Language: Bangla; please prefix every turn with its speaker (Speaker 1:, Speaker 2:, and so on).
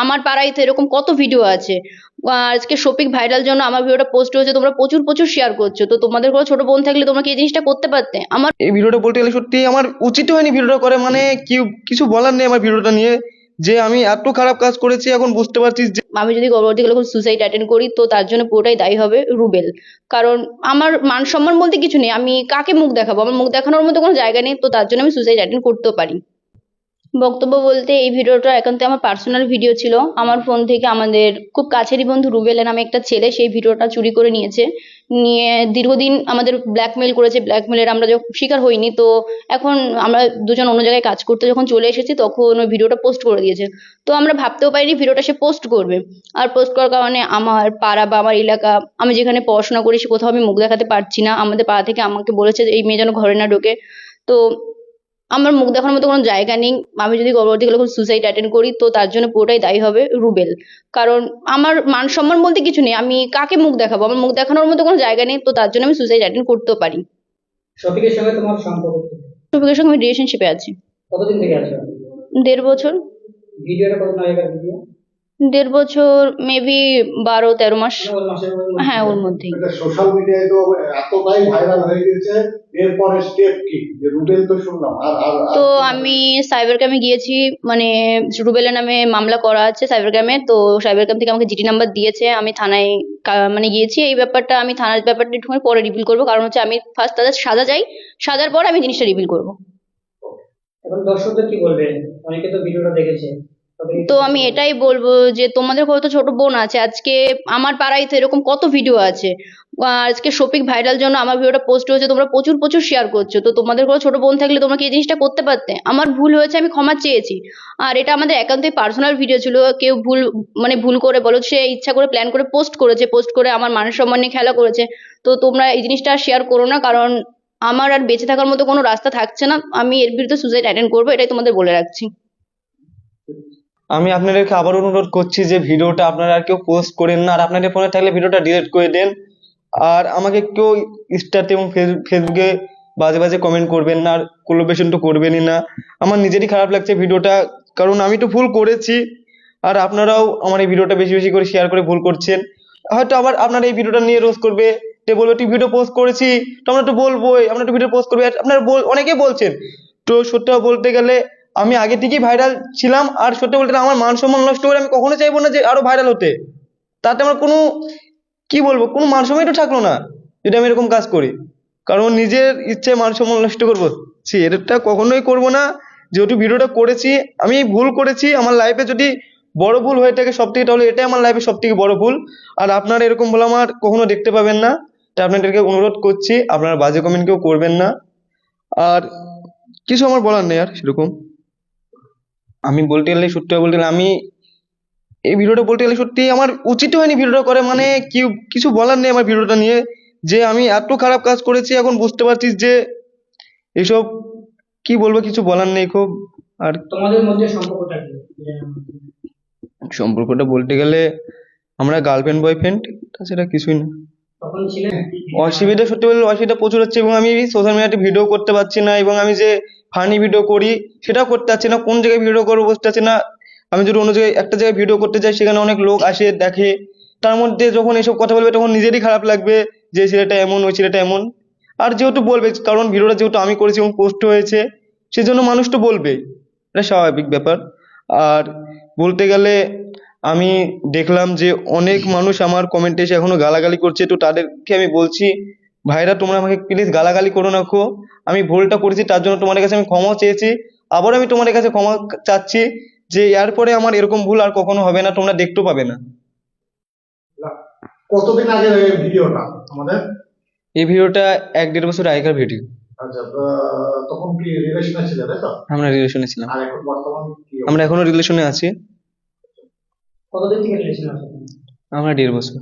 Speaker 1: আমার পাড়ায় তো এরকম কত ভিডিও আছে। আজকে শফিক ভাইরাল জন্য আমার ভিডিওটা পোস্ট হয়েছে, তোমরা প্রচুর প্রচুর শেয়ার করছো। তো তোমাদের কোনো ছোট বোন থাকলে তোমরা কি এই জিনিসটা করতে পারতে? আমার
Speaker 2: এই ভিডিওটা বলতে গেলে সত্যি আমার উচিত হয়নি ভিডিওটা করে, মানে কি কিছু বলার নেই আমার ভিডিওটা নিয়ে, যে আমি এত খারাপ কাজ করেছি এখন বুঝতে পারছি যে
Speaker 1: আমি যদি পরবর্তীকালে কোনো সুসাইড অ্যাটেন্ড করি তো তার জন্য পুরোটাই দায়ী হবে রুবেল। কারণ আমার মান সম্মান বলতে কিছু নেই, আমি কাকে মুখ দেখাবো? আমার মুখ দেখানোর মতো কোনো জায়গা নেই, তো তার জন্য আমি সুসাইড অ্যাটেন্ড করতেও পারি। বক্তব্য বলতে এই ভিডিওটা একান্ত আমার পার্সোনাল ভিডিও ছিল। আমার ফোন থেকে আমাদের খুব কাছেরই বন্ধু রুবেলের নামে একটা ছেলে সেই ভিডিওটা চুরি করে নিয়েছে। নিয়ে দীর্ঘদিন আমাদের ব্ল্যাকমেল করেছে, ব্ল্যাকমেলের আমরা যখন শিকার হইনি, তো এখন আমরা দুজন অন্য জায়গায় কাজ করতে যখন চলে এসেছি তখন ওই ভিডিওটা পোস্ট করে দিয়েছে। তো আমরা ভাবতেও পারিনি ভিডিওটা সে পোস্ট করবে। আর পোস্ট করার কারণে আমার পাড়া বা আমার এলাকা, আমি যেখানে পড়াশোনা করি সে কোথাও আমি মুখ দেখাতে পারছি না। আমাদের পাড়া থেকে আমাকে বলেছে যে এই মেয়ে যেন ঘরে না ঢোকে। তো আমার মুখ দেখানোর মতো কোনো জায়গা নেই। আমি যদি পরবর্তীকালে কোনো সুসাইড অ্যাটেন্ড করি তো তার জন্য পুরোটাই দায়ী হবে রুবেল। কারণ আমার মান সম্মান বলতে কিছু নেই, আমি কাকে মুখ দেখাবো? আমার মুখ দেখানোর মতো কোনো জায়গা নেই, তো তার জন্য আমি সুসাইড অ্যাটেন্ড করতেও পারি।
Speaker 3: শফিকের সঙ্গে তোমার সম্পর্ক কি?
Speaker 1: শফিকের সঙ্গে আমি রিলেশনশিপে আছি।
Speaker 3: কতদিন থেকে আছো?
Speaker 1: ১.৫ বছর।
Speaker 3: ভিডিওটা কতদিন আগেকার ভিডিও?
Speaker 1: ১.৫ বছর, মেবি ১২-১৩ মাস।
Speaker 3: মানে ওই মাসের
Speaker 1: হ্যাঁ, ওর মধ্যেই।
Speaker 4: এটা সোশ্যাল মিডিয়ায় তো এতটাই ভাইরাল হয়ে গেছে, এরপরে স্টেপ কি? যে রুবেল তো শুনলাম, আর আর আর
Speaker 1: তো
Speaker 4: কি হবে?
Speaker 1: আমি সাইবার ক্রাইমে গিয়েছি, মানে রুবেলের নামে মামলা করা আছে সাইবার ক্রাইমে। তো সাইবার ক্রাইম থেকে আমাকে জিডি নাম্বার দিয়েছে, আমি থানায় মানে গিয়েছি। এই ব্যাপারটা আমি থানার ব্যাপারটা একটু পরে রিভিল করবো, কারণ হচ্ছে আমি ফার্স্ট তাদের সাজা চাই, সাজার পর আমি জিনিসটা রিভিল করবো।
Speaker 3: এখন দর্শকদের কি বলবে? অনেকে তো ভিডিওটা দেখেছে, তাদেরকে
Speaker 1: তো
Speaker 3: কি
Speaker 1: আমি
Speaker 3: বলবে?
Speaker 1: এটাই বলবো যে তোমাদের হয়তো ছোট বোন আছে, আজকে আমার পাড়ায় তো এরকম কত ভিডিও আছে। আজকে শফিক ভাইরাল জন্য আমার ভিডিওটা পোস্ট হয়েছে, তোমরা প্রচুর প্রচুর শেয়ার করছো। তো তোমাদের কোনো ছোট বোন থাকলে তোমরা কি এই জিনিসটা করতে পারতে? আমার ভুল হয়েছে, আমি ক্ষমা চেয়েছি। আর এটা আমাদের একান্তই পার্সোনাল ভিডিও ছিল। কেউ ভুল, মানে ভুল করে বলো, সে ইচ্ছা করে প্ল্যান করে পোস্ট করেছে, পোস্ট করে আমার মান সম্মান নিয়ে খেলা করেছে। তো তোমরা এই জিনিসটা শেয়ার করো না, কারণ আমার আর বেঁচে থাকার মতো কোনো রাস্তা থাকছে না। আমি এর বিরুদ্ধে সুসাইড অ্যাটেন্ড করবো, এটাই তোমাদের বলে রাখছি।
Speaker 2: আমি আপনাদেরকে আবার অনুরোধ করছি যে ভিডিওটা আপনারা আর কেউ পোস্ট করেন না, আর আপনাদের ফোনে থাকলে ভিডিওটা ডিলিট করে দেন। আর আমাকে কেউ ইনস্টাতে এবং ফেসবুকে বাজে বাজে কমেন্ট করবেন না, আর কোলাবরেশন তো করবেনই না। আমার নিজেরই খারাপ লাগছে ভিডিওটা, কারণ আমি তো ভুল করেছি। আর আপনারাও আমার এই ভিডিওটা বেশি বেশি করে শেয়ার করে ভুল করছেন। হয়তো আবার আপনারা এই ভিডিওটা নিয়ে রোজ করবে, যে বলবে তুই ভিডিও পোস্ট করেছি, তো আমরা তো বলবোই, আমরা তো ভিডিও পোস্ট করবে। আপনারা অনেকেই বলছেন। তো সত্যি বলতে গেলে আমি আগে থেকেই ভাইরাল ছিলাম, আর সত্যি বলতে গেলে আমার মান সম্মান নষ্ট করে আমি কখনো চাইবো না যে আরো ভাইরাল হতে। তাতে আমার কোনো, কি বলবো, কোনো মান সম্মানই তো থাকলো না যদি আমি এরকম কাজ করি। কারণ নিজের ইচ্ছায় মান সম্মান নষ্ট করবো, এটা কখনোই করবো না। যেহেতু ভিডিওটা করেছি, আমি ভুল করেছি, আমার লাইফে যদি বড় ভুল হয়ে থাকে সব থেকে, তাহলে এটাই আমার লাইফে সব থেকে বড় ভুল। আর আপনারা এরকম ভুল আমার কখনো দেখতে পাবেন না। তাই আপনাদেরকে অনুরোধ করছি আপনারা বাজে কমেন্ট কেউ করবেন না। আর কিছু আমার বলার নেই আর সেরকম। আমি বলতে গেলে, সত্যি বলতে গেলে আমি এই ভিডিওটা বলতে গেলে সত্যি আমার উচিত হয়নি ভিডিওটা করে, মানে কি কিছু বলার নেই আমার ভিডিওটা নিয়ে, যে আমি এত খারাপ কাজ করেছি এখন বুঝতে পারছি যে এসব, কি বলবো, কিছু বলার নেই খুব। আর
Speaker 3: তোমাদের মধ্যে সম্পর্কটা কি?
Speaker 2: সম্পর্কটা বলতে গেলে আমরা গার্লফ্রেন্ড বয়ফ্রেন্ড, তাছাড়া কিছুই না।
Speaker 3: তখন ছিলে?
Speaker 2: অসুবিধা, সত্যি বলতে অসুবিধা প্রচুর হচ্ছে, এবং আমি সোশ্যাল মিডিয়াতে ভিডিও করতে পারছি না, এবং আমি যে ফানি ভিডিও করি সেটাও করতে পারছি না। কোন জায়গায় ভিডিও করবো বুঝতে পারছি না। আমি যদি অন্য জায়গায় একটা জায়গায় ভিডিও করতে যাই, সেখানে অনেক লোক আসে দেখে, তার মধ্যে যখন এসব কথা বলবে তখন নিজেরই খারাপ লাগবে যে ছেলেটা এমন, ওই ছেলেটা এমন। আর যেহেতু বলবে, কারণ ভিডিওটা যেহেতু আমি করেছি এবং পোস্ট হয়েছে, সেজন্য মানুষ তো বলবে, এটা স্বাভাবিক ব্যাপার। আর বলতে গেলে আমি দেখলাম যে অনেক মানুষ আমার কমেন্টে এসে এখনো গালাগালি করছে। তো তাদেরকে আমি বলছি, ভাইরা তোমরা আমাকে প্লিজ গালাগালি করো না খো। আমি ভুলটা করেছি, তার জন্য তোমাদের কাছে আমি ক্ষমা চেয়েছি। আবার আমি তোমাদের কাছে ক্ষমা চাচ্ছি যে এরপরে আমার এরকম ভুল আর কখনো হবে না, তোমরা দেখতেও পাবে না।
Speaker 4: কতদিন আগের এই ভিডিওটা আমাদের?
Speaker 2: এই ভিডিওটা 1-1.5 বছর আগেকার ভিডিও।
Speaker 4: আচ্ছা, তখন কি রিলেশনে ছিল, তাই তো?
Speaker 2: আমরা রিলেশনে ছিলাম,
Speaker 4: আর এখন বর্তমান কি
Speaker 2: আমরা
Speaker 4: অবস্থা?
Speaker 2: এখনো রিলেশনে আছি।
Speaker 3: কতদিন থেকে রিলেশন আছে?
Speaker 2: আমরা 1.5 বছর।